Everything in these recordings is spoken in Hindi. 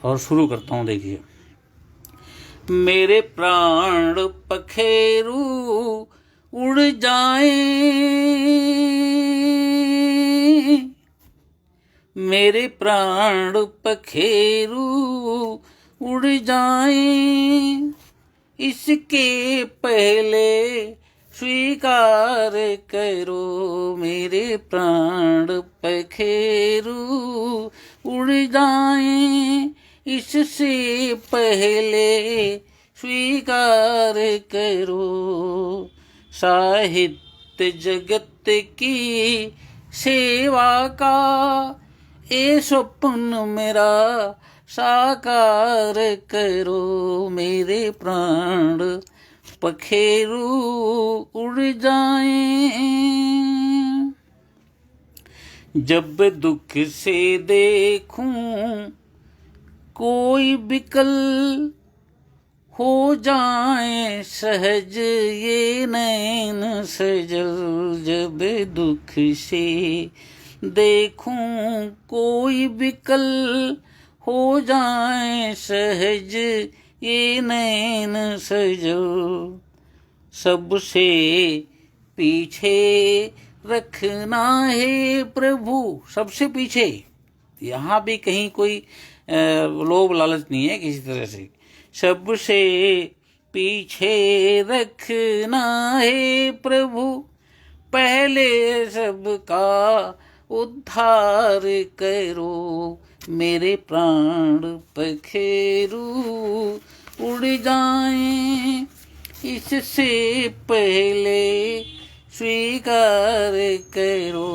और शुरू करता हूँ। देखिए, मेरे प्राण पखेरू उड़ जाएं, मेरे प्राण पखेरू उड़ जाएं, इसके पहले स्वीकार करो, मेरे प्राण पखेरू उड़ जाएं, इससे पहले स्वीकार करो। साहित्य जगत की सेवा का ए स्वप्न मेरा साकार करो, मेरे प्राण पखेरू उड़ जाएं। जब दुख से देखूं कोई विकल, हो जाए सहज ये नैन सजल। जब दुख से देखूं कोई विकल, हो जाए सहज ये नैन सजल। सबसे पीछे रखना है प्रभु, सबसे पीछे, यहाँ भी कहीं कोई लोभ लालच नहीं है किसी तरह से। सबसे पीछे रखना है प्रभु, पहले सबका उद्धार करो, मेरे प्राण पखेरू उड़ जाएं, इससे पहले स्वीकार करो।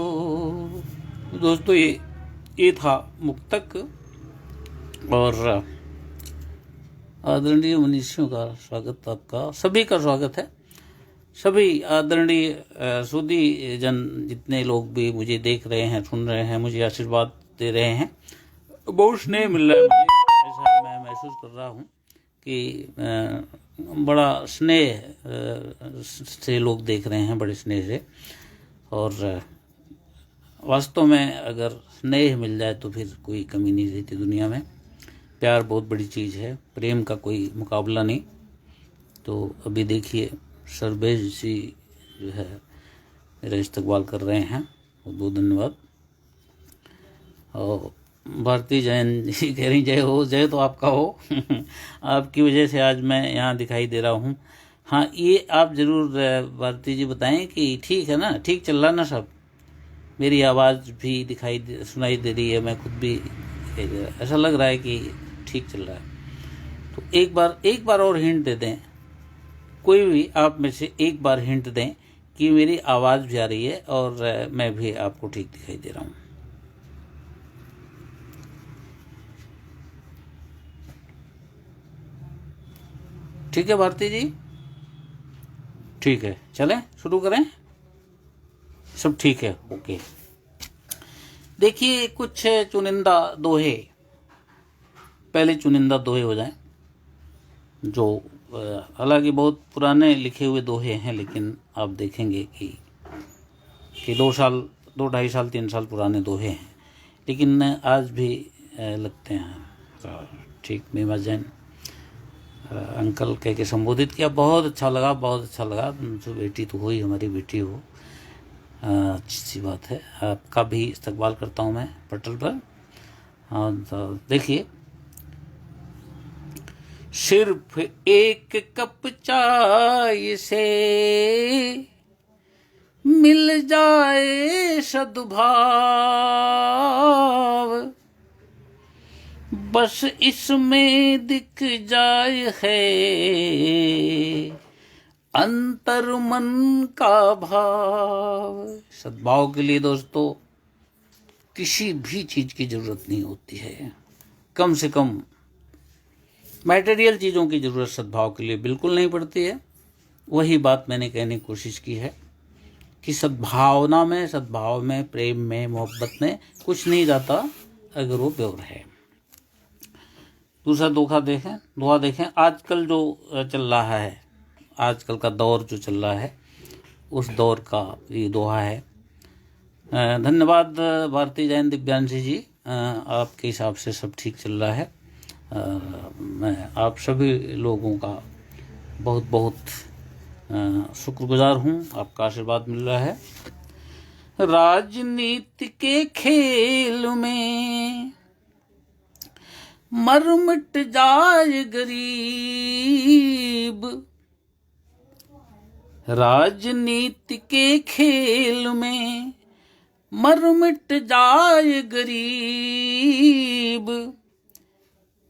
दोस्तों, ये था मुक्तक। और आदरणीय मनीषियों का स्वागत, आपका सभी का स्वागत है। सभी आदरणीय सुधी जन, जितने लोग भी मुझे देख रहे हैं, सुन रहे हैं, मुझे आशीर्वाद दे रहे हैं, बहुत स्नेह मिल रहा है मुझे। ऐसा मैं महसूस कर रहा हूँ कि बड़ा स्नेह से लोग देख रहे हैं, बड़े स्नेह से। और वास्तव में अगर स्नेह मिल जाए तो फिर कोई कमी नहीं रहती दुनिया में। प्यार बहुत बड़ी चीज़ है, प्रेम का कोई मुकाबला नहीं। तो अभी देखिए, सर्वेश जी जो है मेरा इस्तकबाल कर रहे हैं, बहुत बहुत धन्यवाद। और भारती जैन जी कह रही जय हो, जय तो आपका हो आपकी वजह से आज मैं यहाँ दिखाई दे रहा हूँ। हाँ, ये आप ज़रूर भारती जी बताएं कि ठीक है ना, ठीक चल रहा ना सब। मेरी आवाज़ भी सुनाई दे रही है, मैं खुद भी ऐसा लग रहा है कि ठीक चल रहा है। तो एक बार और हिंट दे दें, कोई भी आप में से एक बार हिंट दें कि मेरी आवाज़ भी आ रही है और मैं भी आपको ठीक दिखाई दे रहा हूँ। ठीक है भारती जी, ठीक है, चलें शुरू करें, सब ठीक है, ओके। देखिए, कुछ चुनिंदा दोहे, पहले चुनिंदा दोहे हो जाएं, जो हालांकि बहुत पुराने लिखे हुए दोहे हैं, लेकिन आप देखेंगे कि 2 ढाई साल 3 साल पुराने दोहे हैं, लेकिन आज भी लगते हैं ठीक। मीमा जैन अंकल कह के संबोधित किया, बहुत अच्छा लगा, बहुत अच्छा लगा। जो बेटी तो हुई, हमारी बेटी हो, अच्छी सी बात है। आपका भी इस्तकबाल करता हूँ मैं पटल पर। हाँ, तो देखिए, सिर्फ एक कप चाय से मिल जाए सद्भाव, बस इसमें दिख जाए है अंतर मन का भाव। सद्भाव के लिए दोस्तों किसी भी चीज की जरूरत नहीं होती है, कम से कम मटेरियल चीज़ों की ज़रूरत सद्भाव के लिए बिल्कुल नहीं पड़ती है। वही बात मैंने कहने की कोशिश की है कि सद्भाव में, प्रेम में, मोहब्बत में कुछ नहीं जाता अगर वो प्योर है। दूसरा दोहा देखें, आजकल जो चल रहा है, आजकल का दौर जो चल रहा है, उस दौर का ये दोहा है। धन्यवाद भारती जैन दिव्यांशी जी, आपके हिसाब से सब ठीक चल रहा है। मैं आप सभी लोगों का बहुत बहुत शुक्रगुजार हूँ। आपका आशीर्वाद मिल रहा है। राजनीति के खेल में मर मिट जाए गरीब, राजनीति के खेल में मर मिट जाए गरीब,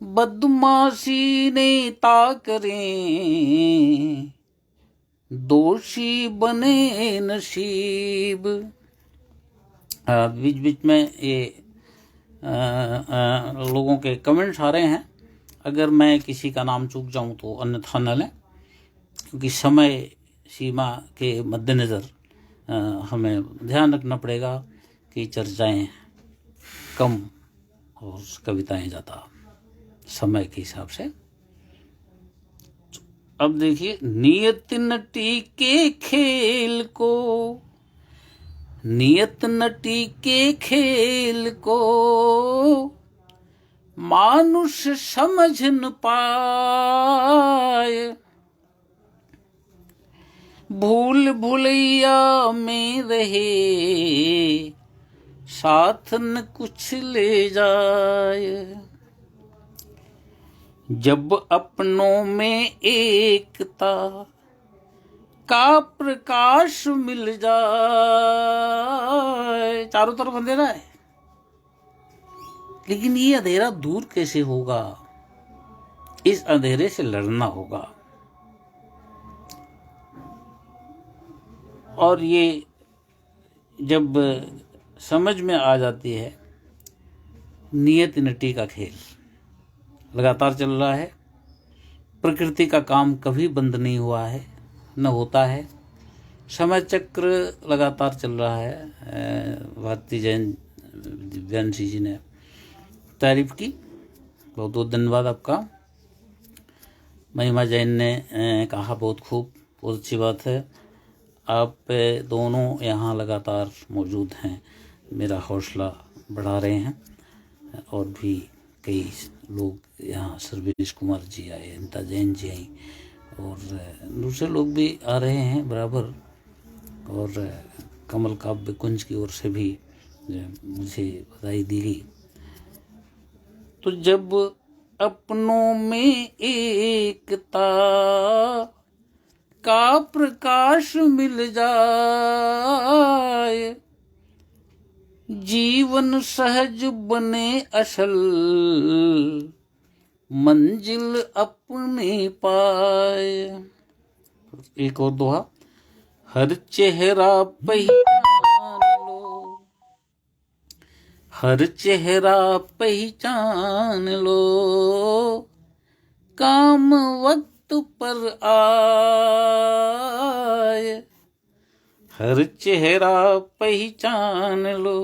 बदमाशी नेता करें दोषी बने नसीब। बीच बीच में ये लोगों के कमेंट्स आ रहे हैं। अगर मैं किसी का नाम चूक जाऊं तो अन्यथा न लें, क्योंकि समय सीमा के मद्देनज़र हमें ध्यान रखना पड़ेगा कि चर्चाएं कम और कविताएं ज़्यादा, समय के हिसाब से। अब देखिए, नियत नटी के खेल को, नियत नटी के खेल को मानुष समझ न पाए, भूल भुलैया में रहे साथ न कुछ ले जाए। जब अपनों में एकता का प्रकाश मिल जाए, चारों तरफ अंधेरा है, लेकिन ये अंधेरा दूर कैसे होगा? इस अंधेरे से लड़ना होगा। और ये जब समझ में आ जाती है, नियत नटी का खेल लगातार चल रहा है, प्रकृति का काम कभी बंद नहीं हुआ है, न होता है, समय चक्र लगातार चल रहा है। भारती जैन दिव्यांशी जी ने तारीफ की, बहुत बहुत धन्यवाद आपका। महिमा जैन ने कहा बहुत खूब, बहुत अच्छी बात है। आप दोनों यहाँ लगातार मौजूद हैं, मेरा हौसला बढ़ा रहे हैं। और भी कई लोग यहाँ, सर्वेश कुमार जी आए, अनिता जैन जी आई, और दूसरे लोग भी आ रहे हैं बराबर। और कमल काव्य कुंज की ओर से भी मुझे बधाई दी गई। तो जब अपनों में एकता का प्रकाश मिल जाए, जीवन सहज बने असल, मंजिल अपने पाए। एक और दोहा, हर चेहरा पहचान लो, हर चेहरा पहचान लो, काम वक्त पर आए, हर चेहरा पहचान लो,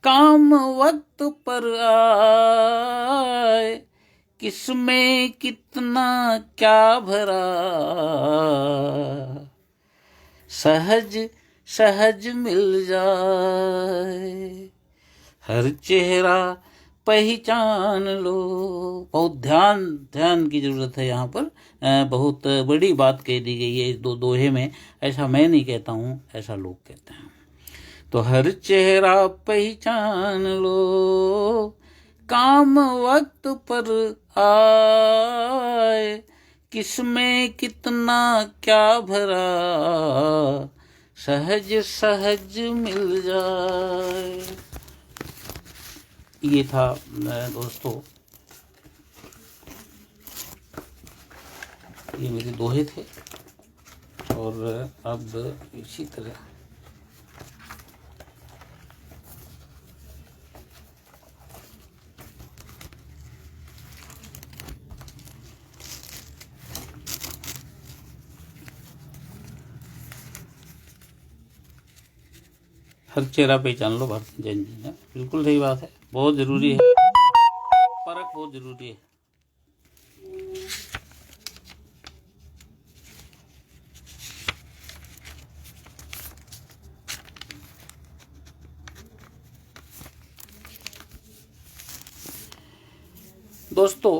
काम वक्त पर आए, किसमें कितना क्या भरा, सहज सहज मिल जाए, हर चेहरा पहचान लो। बहुत ध्यान की जरूरत है यहाँ पर। बहुत बड़ी बात कह दी गई है इस दोहे में। ऐसा मैं नहीं कहता हूँ, ऐसा लोग कहते हैं। तो हर चेहरा पहचान लो, काम वक्त पर आए, किसमें कितना क्या भरा, सहज सहज मिल जाए। ये था दोस्तों, ये मेरे दोहे थे। और अब इसी तरह हर चेहरा पहचान लो, भारती जैन जी ने बिल्कुल सही बात है। बहुत जरूरी है, परख बहुत जरूरी है। दोस्तों,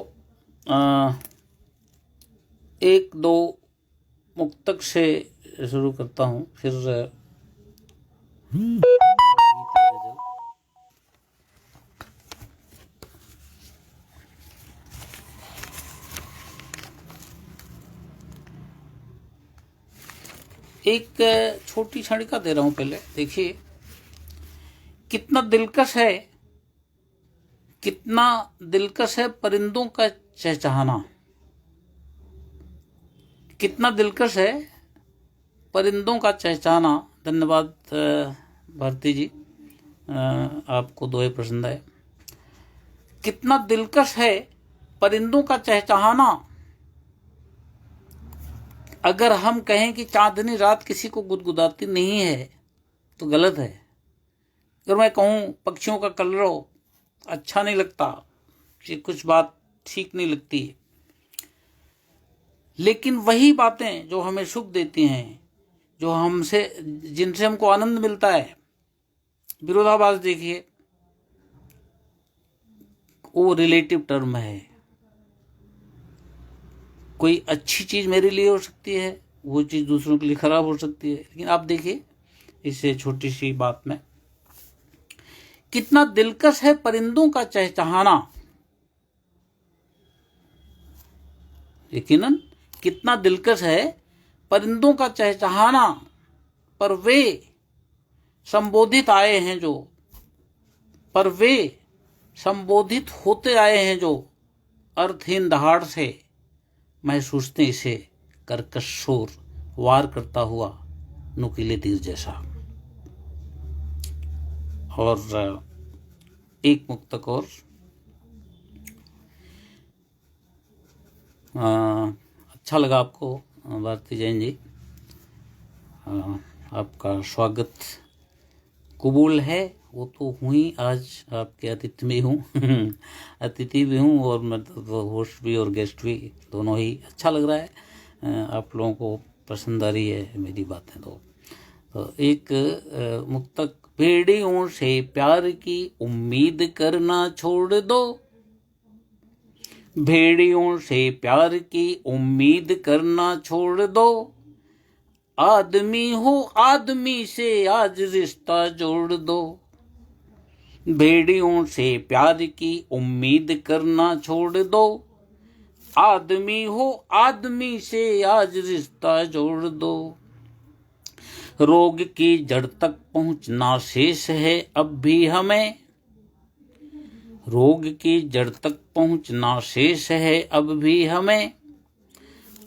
एक दो मुक्तक से शुरू करता हूँ, फिर एक छोटी क्षणिका दे रहा हूं। पहले देखिए कितना दिलकश है परिंदों का चहचहाना। कितना दिलकश है परिंदों का चहचहाना। धन्यवाद भारती जी, आपको दोहे पसंद आए। कितना दिलकश है परिंदों का चहचहाना। अगर हम कहें कि चांदनी रात किसी को गुदगुदाती नहीं है तो गलत है। अगर मैं कहूं पक्षियों का कलरव अच्छा नहीं लगता, कि कुछ बात ठीक नहीं लगती, लेकिन वही बातें जो हमें सुख देती हैं, जो जिनसे हमको आनंद मिलता है, विरोधाभास देखिए, वो रिलेटिव टर्म है। कोई अच्छी चीज मेरे लिए हो सकती है, वो चीज दूसरों के लिए खराब हो सकती है। लेकिन आप देखिए इससे छोटी सी बात में कितना दिलकश है परिंदों का चहचहाना। यकीनन कितना दिलकश है परिंदों का चहचहाना, पर वे संबोधित होते आए हैं जो अर्थहीन दहाड़ से महसूसते इसे कर्कश शोर वार करता हुआ नुकीले तीर जैसा। और एक मुक्तक और, अच्छा लगा आपको भारती जैन जी, आपका स्वागत कबूल है। वो तो हुई, आज आपके अतिथि में हूँ अतिथि भी हूँ और मैं तो होस्ट भी और गेस्ट भी दोनों ही। अच्छा लग रहा है, आप लोगों को पसंद आ रही है मेरी बातें। तो एक मुक्तक। भेड़ियों से प्यार की उम्मीद करना छोड़ दो। भेड़ियों से प्यार की उम्मीद करना छोड़ दो। आदमी हो आदमी से आज रिश्ता जोड़ दो। भेड़ियों से प्यार की उम्मीद करना छोड़ दो। आदमी हो आदमी से आज रिश्ता जोड़ दो। रोग की जड़ तक पहुंचना शेष है अब भी हमें। रोग की जड़ तक पहुंचना शेष है अब भी हमें।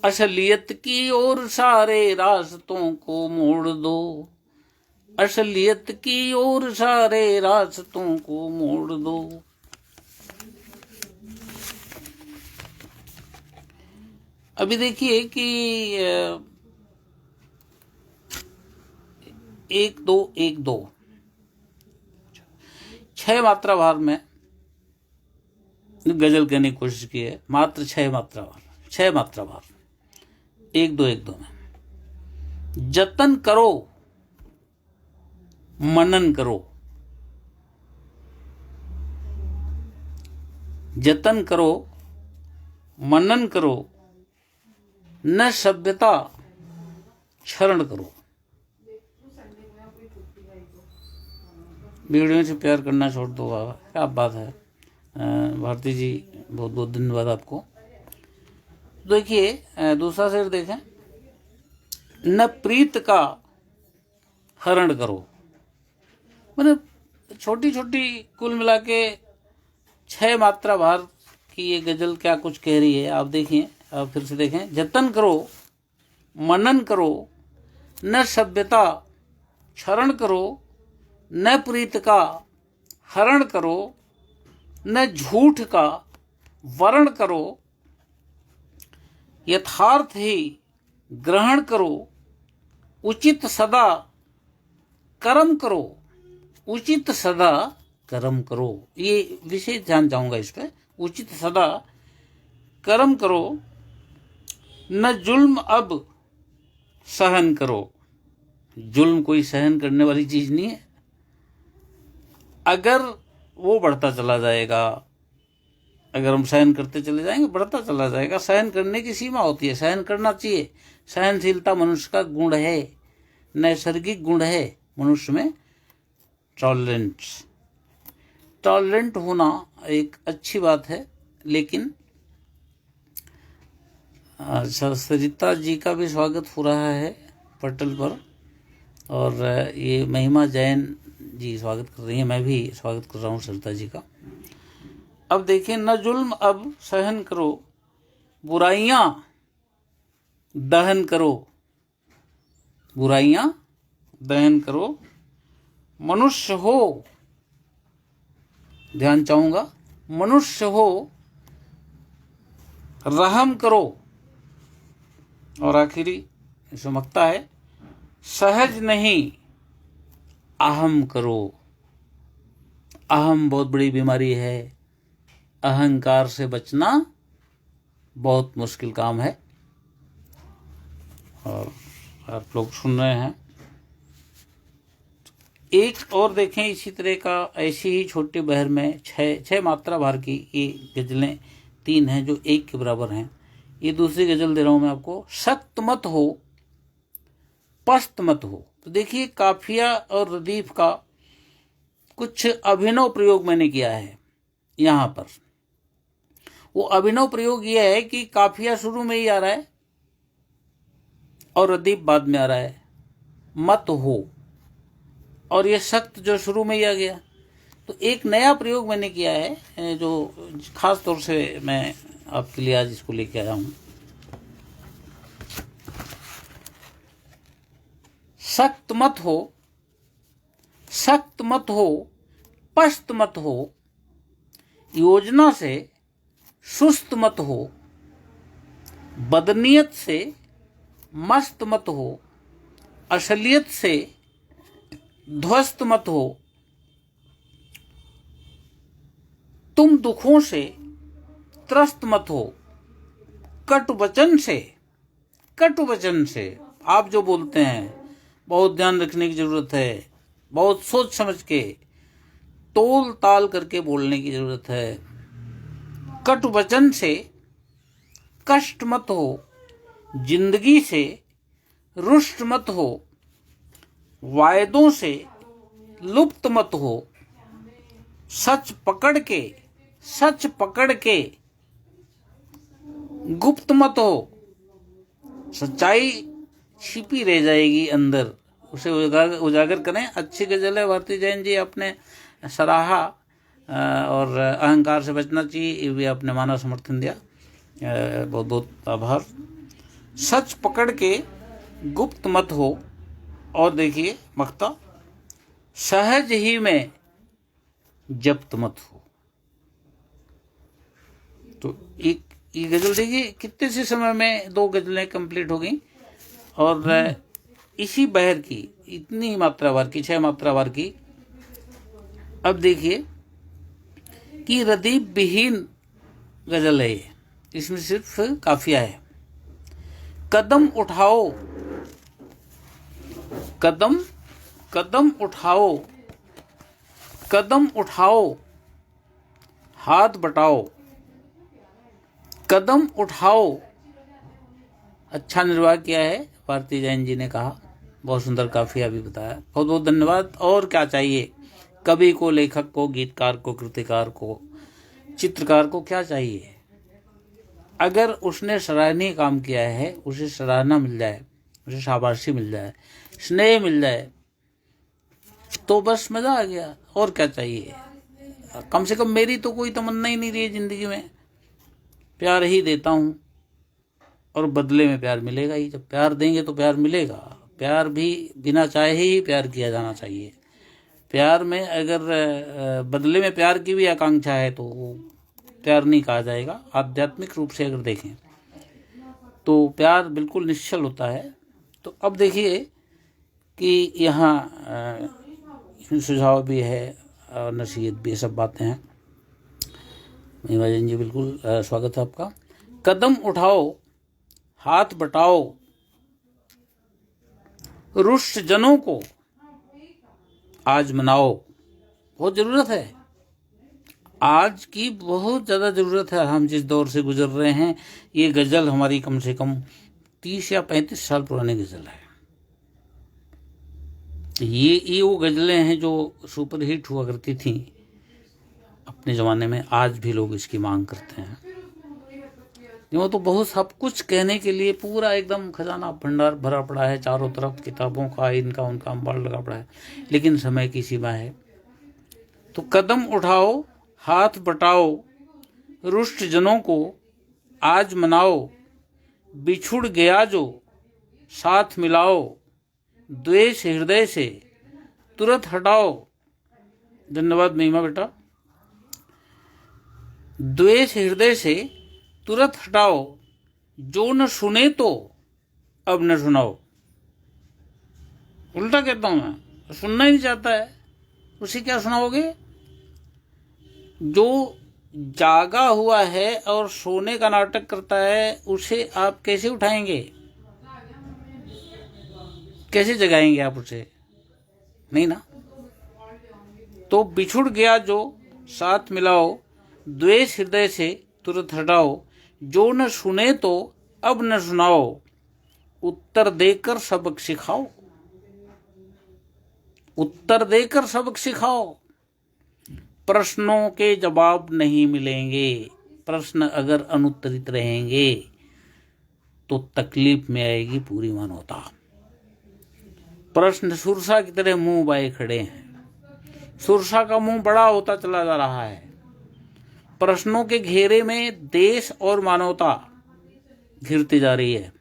असलियत की ओर सारे रास्तों को मोड़ दो। असलियत की ओर सारे रास्तों को मोड़ दो। अभी देखिए कि 1-2-1-2 6 मात्रा भार में गजल कहने की कोशिश की है। मात्र 6 मात्रा भार 1-2-1-2 में। जतन करो मनन करो। जतन करो मनन करो, न सभ्यता क्षरण करो। वीडियो से प्यार करना छोड़ दो। बाबा क्या बात है भारती जी, बहुत बहुत धन्यवाद आपको। देखिए दूसरा शेर देखें। न प्रीत का हरण करो। मतलब छोटी छोटी कुल मिला के 6 मात्रा भार की ये गजल क्या कुछ कह रही है, आप देखिए, आप फिर से देखें। जतन करो मनन करो, न सभ्यता क्षरण करो, न प्रीत का हरण करो, न झूठ का वरण करो। यथार्थ ही ग्रहण करो, उचित सदा कर्म करो। उचित सदा कर्म करो, ये विशेष ध्यान चाहूंगा इस पे। उचित सदा कर्म करो, न जुल्म अब सहन करो। जुल्म कोई सहन करने वाली चीज नहीं है। अगर वो बढ़ता चला जाएगा अगर हम सहन करते चले जाएंगे बढ़ता चला जाएगा। सहन करने की सीमा होती है, सहन करना चाहिए। सहनशीलता मनुष्य का गुण है, नैसर्गिक गुण है मनुष्य में। टॉलरेंट होना एक अच्छी बात है। लेकिन सरिता जी का भी स्वागत हो रहा है पटल पर, और ये महिमा जैन जी स्वागत कर रही हैं, मैं भी स्वागत कर रहा हूँ सरिता जी का। अब देखिए, न जुल्म अब सहन करो, बुराइयां दहन करो, बुराइयां दहन करो, मनुष्य हो, ध्यान चाहूंगा, मनुष्य हो रहम करो। और आखिरी इसमें मकता है, सहज नहीं अहम करो। अहम बहुत बड़ी बीमारी है, अहंकार से बचना बहुत मुश्किल काम है। और आप लोग सुन रहे हैं। एक और देखें इसी तरह का, ऐसी ही छोटे बहर में छह मात्रा भार की ये गजलें 3 हैं जो 1 के बराबर हैं। ये दूसरी गजल दे रहा हूं मैं आपको। सख्त मत हो, पस्त मत हो। तो देखिए, काफिया और रदीफ का कुछ अभिनव प्रयोग मैंने किया है यहां पर। वो अभिनव प्रयोग यह है कि काफिया शुरू में ही आ रहा है और रदीफ बाद में आ रहा है, मत हो, और ये सख्त जो शुरू में ही आ गया। तो एक नया प्रयोग मैंने किया है जो खास तौर से मैं आपके लिए आज इसको लेके आया हूं। सख्त मत हो, सख्त मत हो, पस्त मत हो, योजना से सुस्त मत हो, बदनीयत से मस्त मत हो, असलियत से ध्वस्त मत हो, तुम दुखों से त्रस्त मत हो, कटु वचन से आप जो बोलते हैं बहुत ध्यान रखने की जरूरत है, बहुत सोच समझ के तोल ताल करके बोलने की जरूरत है। कटु वचन से कष्ट मत हो, जिंदगी से रुष्ट मत हो, वायदों से लुप्त मत हो, सच पकड़ के गुप्त मत हो। सच्चाई छिपी रह जाएगी अंदर, उसे उजागर करें। अच्छी गजल है। भारती जैन जी आपने सराहा, और अहंकार से बचना चाहिए, ये भी आपने माना, समर्थन दिया, बहुत बहुत आभार। सच पकड़ के गुप्त मत हो। और देखिए मक्ता, सहज ही में जब्त मत हो। तो एक ये गजल देखिए कितने से समय में 2 गजलें कंप्लीट हो गई, और इसी बहर की इतनी मात्रा बार की, 6 मात्रा बार की। अब देखिए कि रदीफ विहीन गजल है ये, इसमें सिर्फ काफिया है। कदम उठाओ, कदम उठाओ, कदम उठाओ, हाथ बटाओ, कदम उठाओ। अच्छा निर्वाह किया है भारती जैन जी ने कहा, बहुत सुंदर काफिया भी बताया, बहुत बहुत धन्यवाद। और क्या चाहिए कवि को, लेखक को, गीतकार को, कृतिकार को, चित्रकार को क्या चाहिए? अगर उसने सराहनीय काम किया है, उसे सराहना मिल जाए, उसे शाबाशी मिल जाए, स्नेह मिल जाए, तो बस मजा आ गया। और क्या चाहिए? कम से कम मेरी तो कोई तमन्ना ही नहीं रही जिंदगी में। प्यार ही देता हूं और बदले में प्यार मिलेगा ही। जब प्यार देंगे तो प्यार मिलेगा। प्यार भी बिना चाहे ही प्यार किया जाना चाहिए। प्यार में अगर बदले में प्यार की भी आकांक्षा है तो वो प्यार नहीं कहा जाएगा। आध्यात्मिक रूप से अगर देखें तो प्यार बिल्कुल निश्चल होता है। तो अब देखिए कि यहाँ सुझाव भी है और नसीहत भी, सब बातें हैं। महिमा जैन जी बिल्कुल स्वागत है आपका। कदम उठाओ, हाथ बटाओ, रुष्ट जनों को आज मनाओ। बहुत जरूरत है। आज की बहुत ज़्यादा ज़रूरत है। हम जिस दौर से गुजर रहे हैं, ये गज़ल हमारी कम से कम 30 या 35 साल पुरानी गज़ल है। ये वो गज़लें हैं जो सुपर हिट हुआ करती थी अपने ज़माने में। आज भी लोग इसकी मांग करते हैं। यूँ तो बहुत सब कुछ कहने के लिए पूरा एकदम खजाना भंडार भरा पड़ा है, चारों तरफ किताबों का, इनका उनका अंबार लगा पड़ा है, लेकिन समय की सीमा है। तो कदम उठाओ, हाथ बटाओ, रुष्ट जनों को आज मनाओ, बिछुड़ गया जो साथ मिलाओ, द्वेष हृदय से तुरंत हटाओ। धन्यवाद महिमा बेटा। द्वेष हृदय से तुरंत हटाओ, जो न सुने तो अब न सुनाओ। उल्टा कहता हूं मैं, सुनना ही नहीं चाहता है, उसे क्या सुनाओगे? जो जागा हुआ है और सोने का नाटक करता है, उसे आप कैसे उठाएंगे? कैसे जगाएंगे आप उसे? नहीं ना। तो बिछुड़ गया जो साथ मिलाओ, द्वेष हृदय से तुरंत हटाओ, जो न सुने तो अब न सुनाओ, उत्तर देकर सबक सिखाओ। उत्तर देकर सबक सिखाओ। प्रश्नों के जवाब नहीं मिलेंगे। प्रश्न अगर अनुत्तरित रहेंगे तो तकलीफ में आएगी पूरी मानवता। प्रश्न सुरसा की तरह मुंह बाए खड़े हैं। सुरसा का मुंह बड़ा होता चला जा रहा है। प्रश्नों के घेरे में देश और मानवता घिरती जा रही है।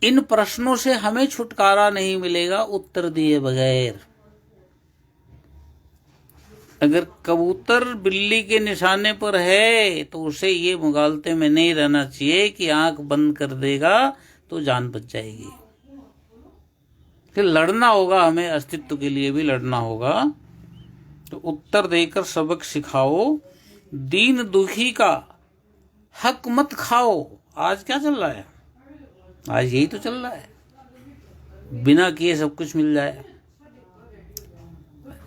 इन प्रश्नों से हमें छुटकारा नहीं मिलेगा उत्तर दिए बगैर। अगर कबूतर बिल्ली के निशाने पर है तो उसे ये मुगालते में नहीं रहना चाहिए कि आंख बंद कर देगा तो जान बच जाएगी। फिर लड़ना होगा, हमें अस्तित्व के लिए भी लड़ना होगा। तो उत्तर देकर सबक सिखाओ, दीन दुखी का हक मत खाओ। आज क्या चल रहा है? आज यही तो चल रहा है, बिना किए सब कुछ मिल जाए,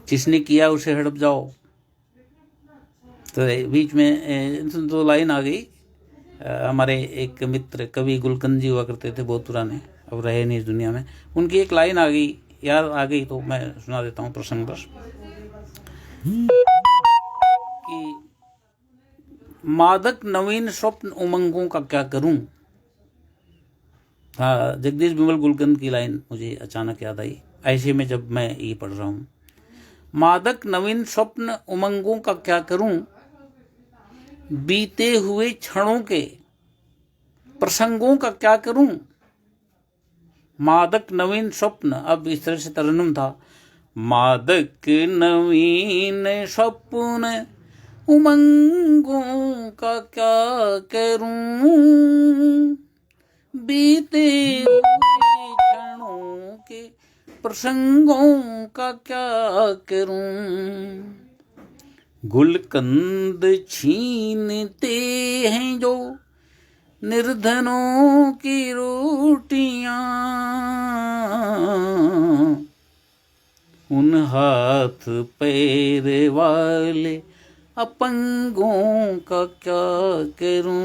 जिसने किया उसे हड़प जाओ। तो बीच में तो लाइन आ गई। हमारे एक मित्र कवि गुलकंद जी हुआ करते थे, बहुत पुराने, अब रहे नहीं इस दुनिया में। उनकी एक लाइन आ गई, याद आ गई, तो मैं सुना देता हूँ प्रसंगवश कि मादक नवीन स्वप्न उमंगों का क्या करूं। हाँ, जगदीश बिमल गुलकंद की लाइन मुझे अचानक याद आई ऐसे में जब मैं ये पढ़ रहा हूँ। मादक नवीन स्वप्न उमंगों का क्या करूं, बीते हुए क्षणों के प्रसंगों का क्या करूं। मादक नवीन स्वप्न, अब इस तरह से तरन्नुम था। मादक नवीन स्वप्न उमंगों का क्या करूं, बीते हुए क्षणों के प्रसंगों का क्या करूं। गुलकंद छीनते हैं जो निर्धनों की रोटियां, उन हाथ पैर वाले अपंगों का क्या करूं।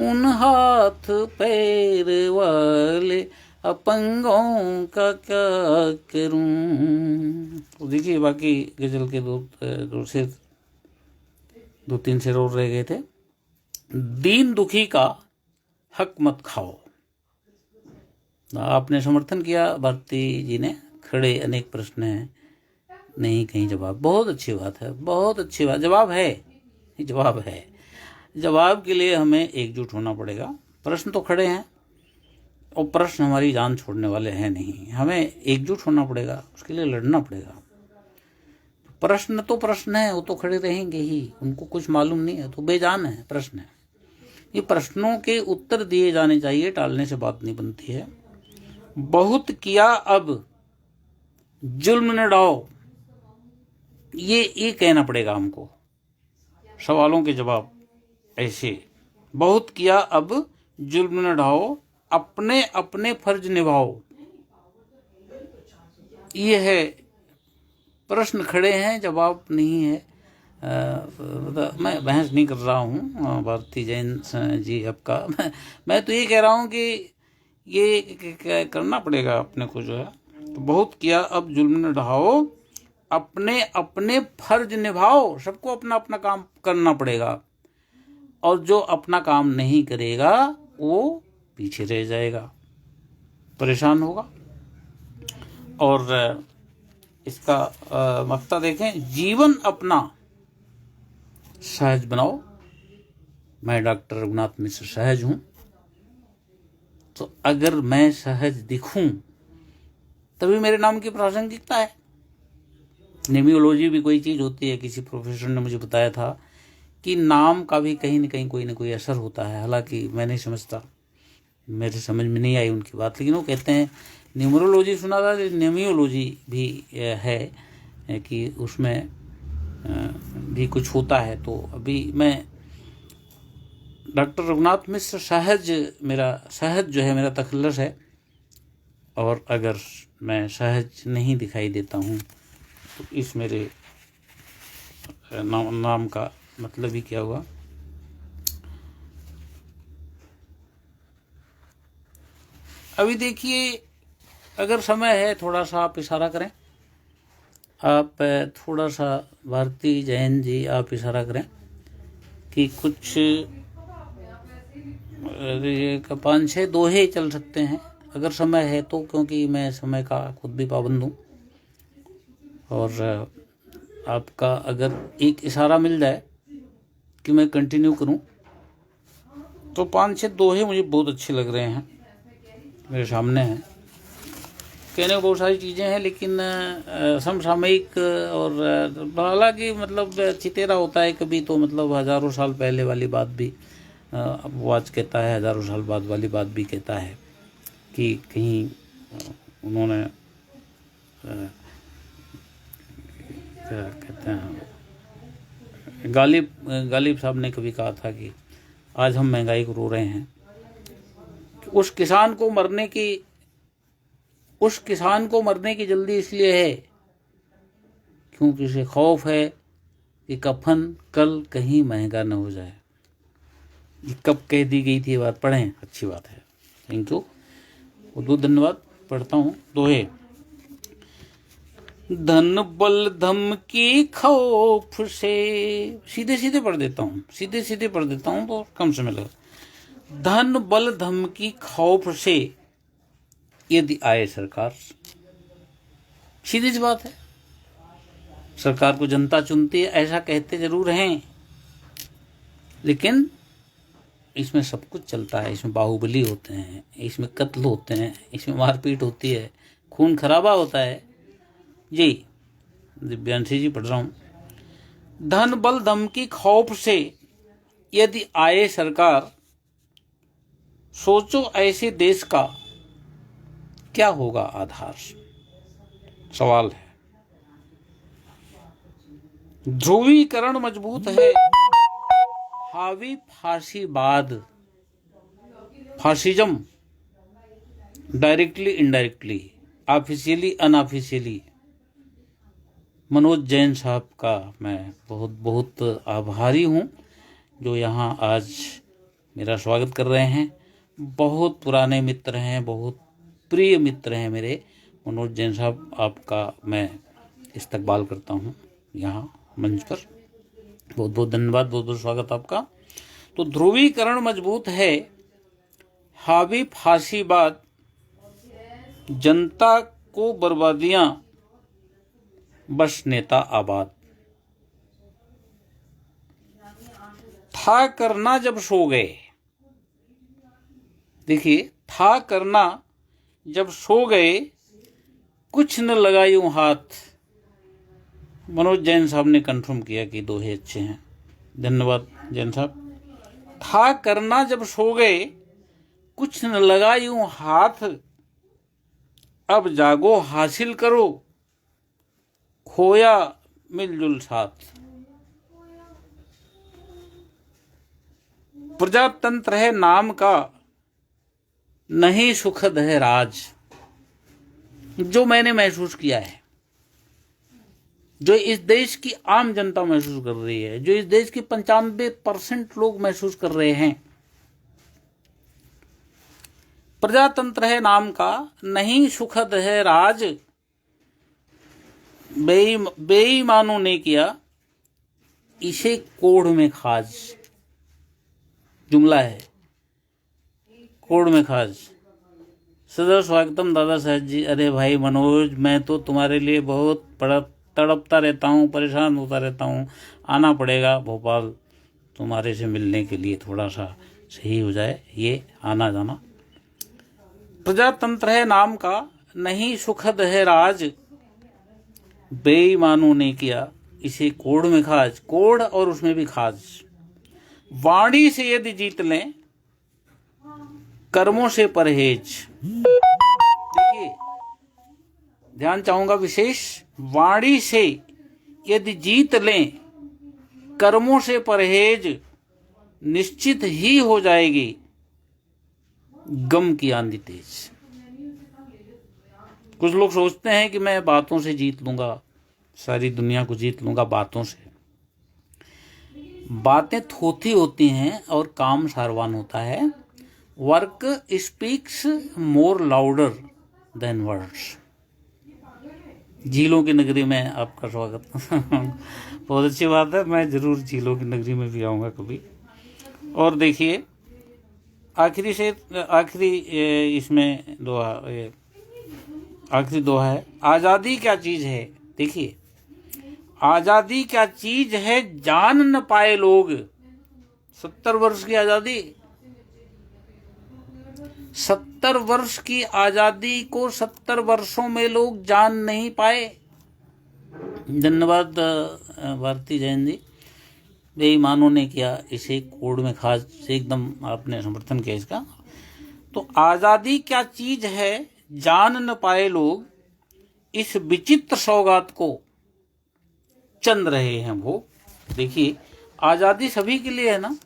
उन हाथ पैर वाले अपंगों का क्या करूं। तो देखिए, बाकी गजल के दो तीन शेर और रह गए थे। दीन दुखी का हक मत खाओ। आपने समर्थन किया भारती जी ने, खड़े अनेक प्रश्न हैं, नहीं कहीं जवाब। बहुत अच्छी बात है, बहुत अच्छी बात। जवाब है, जवाब है। जवाब के लिए हमें एकजुट होना पड़ेगा। प्रश्न तो खड़े हैं और प्रश्न हमारी जान छोड़ने वाले हैं नहीं। हमें एकजुट होना पड़ेगा, उसके लिए लड़ना पड़ेगा। प्रश्न तो प्रश्न है, वो तो खड़े रहेंगे ही, उनको कुछ मालूम नहीं है तो बेजान है प्रश्न है। ये प्रश्नों के उत्तर दिए जाने चाहिए, टालने से बात नहीं बनती है। बहुत किया अब जुल्म न ढाओ, ये कहना पड़ेगा हमको। सवालों के जवाब ऐसे, बहुत किया अब जुल्म न ढाओ, अपने अपने फर्ज निभाओ। ये है प्रश्न खड़े हैं, जवाब नहीं है। मैं बहस नहीं कर रहा हूँ भारती जैन जी आपका। मैं तो ये कह रहा हूँ कि ये करना पड़ेगा अपने को, जो है तो बहुत किया, अब जुल्म न ढाओ, अपने अपने फर्ज निभाओ। सबको अपना अपना काम करना पड़ेगा, और जो अपना काम नहीं करेगा वो पीछे रह जाएगा, परेशान होगा। और इसका मक्ता देखें, जीवन अपना सहज बनाओ। मैं डॉक्टर रघुनाथ मिश्र सहज हूं, तो अगर मैं सहज दिखूं तभी मेरे नाम की प्रासंगिकता है। निमियोलॉजी भी कोई चीज़ होती है। किसी प्रोफेसर ने मुझे बताया था कि नाम का भी कहीं ना कोई असर होता है। हालांकि मैं नहीं समझता, मेरे समझ में नहीं आई उनकी बात, लेकिन वो कहते हैं न्यूमरोलॉजी सुना था, निमियोलॉजी भी है कि उसमें भी कुछ होता है। तो अभी मैं डॉक्टर रघुनाथ मिश्र सहज, मेरा सहज जो है मेरा तखल्लुस है, और अगर मैं सहज नहीं दिखाई देता हूँ तो इस मेरे नाम का मतलब ही क्या हुआ। अभी देखिए, अगर समय है थोड़ा सा आप इशारा करें, आप थोड़ा सा भारती जैन जी आप इशारा करें कि कुछ 5-6 दोहे चल सकते हैं अगर समय है तो, क्योंकि मैं समय का खुद भी पाबंद हूँ। और आपका अगर एक इशारा मिल जाए कि मैं कंटिन्यू करूं तो 5-6 दोहे मुझे बहुत अच्छे लग रहे हैं, मेरे सामने हैं। कहने को बहुत सारी चीज़ें हैं, लेकिन समसामयिक और हालांकि मतलब चितेरा होता है कभी तो, मतलब हज़ारों साल पहले वाली बात भी वो आज कहता है, हज़ारों साल बाद वाली बात भी कहता है कि कहीं उन्होंने क्या कहते हैं, गालिब साहब ने कभी कहा था कि आज हम महंगाई को रो रहे हैं। उस किसान को मरने की जल्दी इसलिए है क्योंकि उसे खौफ है कि कफन कल कहीं महंगा न हो जाए। कब कह दी गई थी ये बात, पढ़ें, अच्छी बात है। थैंक यू, बहुत धन्यवाद। पढ़ता हूँ दोहे। धन बल धम की खौफ से, सीधे सीधे पढ़ देता हूँ तो कम समय लगा। धन बल धम की खौफ से यदि आए सरकार, सीधी सी बात है। सरकार को जनता चुनती है, ऐसा कहते जरूर हैं, लेकिन इसमें सब कुछ चलता है। इसमें बाहुबली होते हैं, इसमें कत्ल होते हैं, इसमें मारपीट होती है, खून खराबा होता है। जी दिव्यांशी जी पढ़ रहा हूं। धन बल धम की खौफ से यदि आए सरकार, सोचो ऐसे देश का क्या होगा आधार। सवाल है। ध्रुवीकरण मजबूत है, हावी फांसीवाद, fascism, directly indirectly, officially unofficially. Manoj Jain साहब का मैं बहुत बहुत आभारी हूँ जो यहाँ आज मेरा स्वागत कर रहे हैं। बहुत पुराने मित्र हैं, बहुत प्रिय मित्र हैं मेरे। मनोज जैन साहब, आपका मैं इस्तकबाल करता हूँ यहाँ मंच पर। बहुत बहुत धन्यवाद, बहुत बहुत स्वागत आपका। तो ध्रुवीकरण मजबूत है, हावी फांसीवाद, जनता को बर्बादियां, बस नेता आबाद। था करना जब सो गए, देखिए, था करना जब सो गए, कुछ न लगा यूं हाथ। मनोज जैन साहब ने कंफर्म किया कि दोहे अच्छे हैं। धन्यवाद जैन साहब। था करना जब सो गए, कुछ न लगा यूं हाथ, अब जागो हासिल करो, खोया मिलजुल साथ। प्रजातंत्र है नाम का, नहीं सुखद है राज। जो मैंने महसूस किया है, जो इस देश की आम जनता महसूस कर रही है, जो इस देश के 95% लोग महसूस कर रहे हैं। प्रजातंत्र है नाम का, नहीं सुखद है राज, बेईमानों ने किया इसे कोढ़ में खाज। जुमला है, कोढ़ में खाज। सदा स्वागतम दादा साहब जी। अरे भाई मनोज, मैं तो तुम्हारे लिए बहुत तड़पता रहता हूँ, परेशान होता रहता हूँ। आना पड़ेगा भोपाल तुम्हारे से मिलने के लिए, थोड़ा सा सही हो जाए ये आना जाना। प्रजातंत्र है नाम का, नहीं सुखद है राज, बेईमानों ने किया इसे कोढ़ में खाज। कोढ़ और उसमें भी खाज। वाणी से यदि जीत लें, कर्मों से परहेज। देखिए, ध्यान चाहूंगा विशेष। वाणी से यदि जीत लें, कर्मों से परहेज, निश्चित ही हो जाएगी गम की आंधी तेज। कुछ लोग सोचते हैं कि मैं बातों से जीत लूंगा, सारी दुनिया को जीत लूंगा बातों से। बातें थोथी होती हैं और काम सारवान होता है। वर्क स्पीक्स मोर लाउडर देन वर्ड्स। झीलों की नगरी में आपका स्वागत। बहुत अच्छी बात है, मैं जरूर झीलों की नगरी में भी आऊंगा कभी। और देखिए आखिरी इसमें दोहा, आखिरी दोहा है, आजादी क्या चीज है। देखिए, आजादी क्या चीज है जान न पाए लोग। 70 वर्ष की आजादी, 70 वर्ष की आजादी को 70 वर्षों में लोग जान नहीं पाए। धन्यवाद भारती जैन जी। बेईमानों ने किया इसे कोढ़ में खाज से एकदम आपने समर्थन किया इसका। तो आजादी क्या चीज है जान न पाए लोग, इस विचित्र सौगात को चंद रहे हैं वो। देखिए, आजादी सभी के लिए है ना।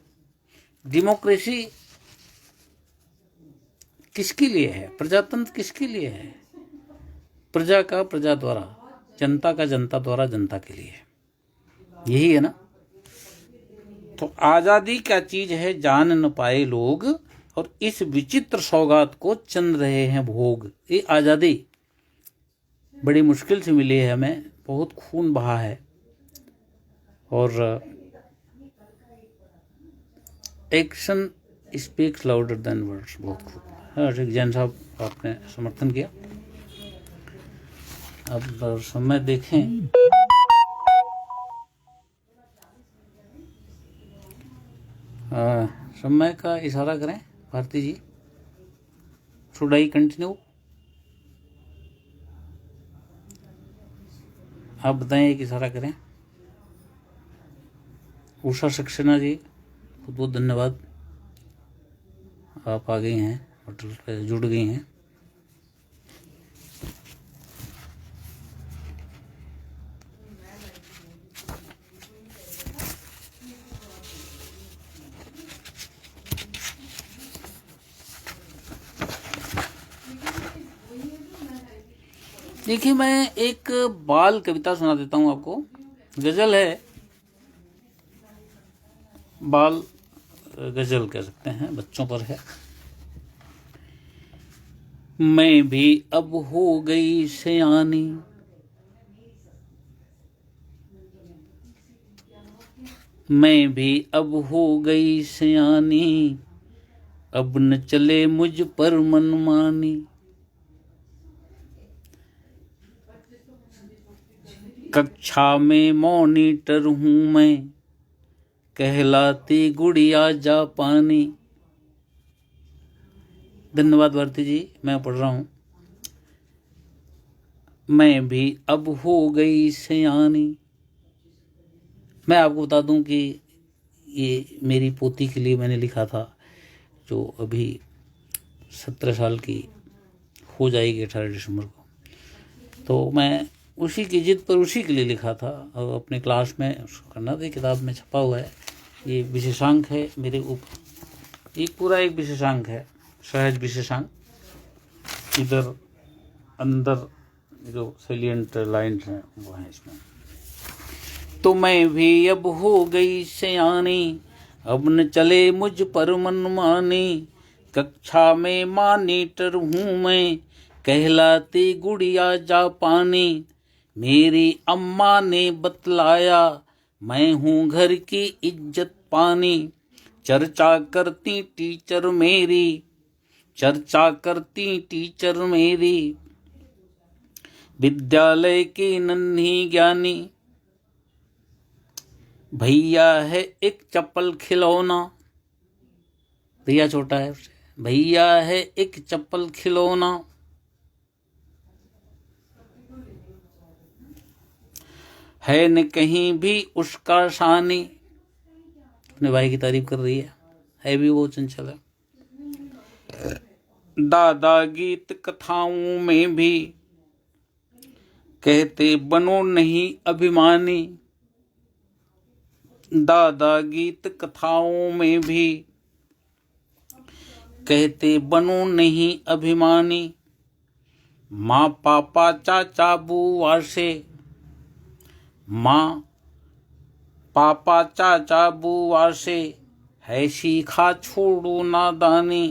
डेमोक्रेसी किसके लिए है? प्रजातंत्र किसके लिए है? प्रजा का प्रजा द्वारा, जनता का जनता द्वारा जनता के लिए, यही है ना। तो आजादी क्या चीज है जान न पाए लोग, और इस विचित्र सौगात को चंद रहे हैं भोग। ये आजादी बड़ी मुश्किल से मिली है हमें, बहुत खून बहा है। और action speaks louder than words. बहुत खूब। हर्षिक जैन साहब आपने समर्थन किया। अब समय देखें, समय का इशारा करें Bharti ji. Should I continue? आप बताएं, एक इशारा करें। उषा सक्सेना जी, बहुत बहुत धन्यवाद, आप आ गई हैं, होटल पे जुड़ गई हैं। देखिए, मैं एक बाल कविता सुना देता हूं आपको। गजल है, बाल गजल कह सकते हैं, बच्चों पर है। मैं भी अब हो गई सयानी, मैं भी अब हो गई सयानी, अब न चले मुझ पर मनमानी। कक्षा में मॉनिटर हूं मैं, कहलाती गुड़िया जापानी। धन्यवाद भारती जी, मैं पढ़ रहा हूं। मैं भी अब हो गई सयानी। मैं आपको बता दूं कि ये मेरी पोती के लिए मैंने लिखा था, जो अभी 17 साल की हो जाएगी 18 दिसंबर को। तो मैं उसी की जिद पर उसी के लिए लिखा था, और अपने क्लास में उसको करना था। किताब में छपा हुआ है, ये विशेषांक है मेरे ऊपर। एक पूरा एक विशेषांक है, सहज विशेषांक। इधर अंदर जो सेलिएंट लाइन्स हैं वो हैं इसमें। तो मैं भी अब हो गई सयानी, अब न चले मुझ पर मनमानी। कक्षा में मॉनिटर हूँ मैं, कहलाती गुड़िया जापानी। मेरी अम्मा ने बतलाया, मैं हूँ घर की इज्जत पानी। चर्चा करती टीचर मेरी, चर्चा करती टीचर मेरी। विद्यालय की नन्ही ज्ञानी, भैया है एक चप्पल खिलौना। भैया छोटा है उससे, भैया है एक चप्पल खिलौना। है न कहीं भी उसका शानी, अपने भाई की तारीफ कर रही है भी वो चंचल है। दादा गीत कथाओं में भी कहते बनो नहीं अभिमानी। दादा गीत कथाओं में भी कहते बनो नहीं अभिमानी। माँ पापा चाचा बुआ से, माँ पापा चाचा बुआ से है सीखा छोड़ो नादानी।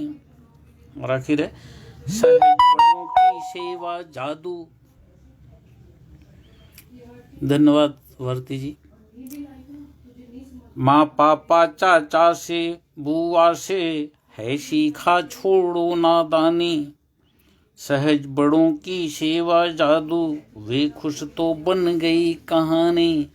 और आखिर है सहज बड़ों की सेवा जादू। धन्यवाद भारती जी। माँ पापा चाचा से बुआ से है सीखा छोड़ो नादानी। सहज बड़ों की सेवा जादू, वे खुश तो बन गई कहानी।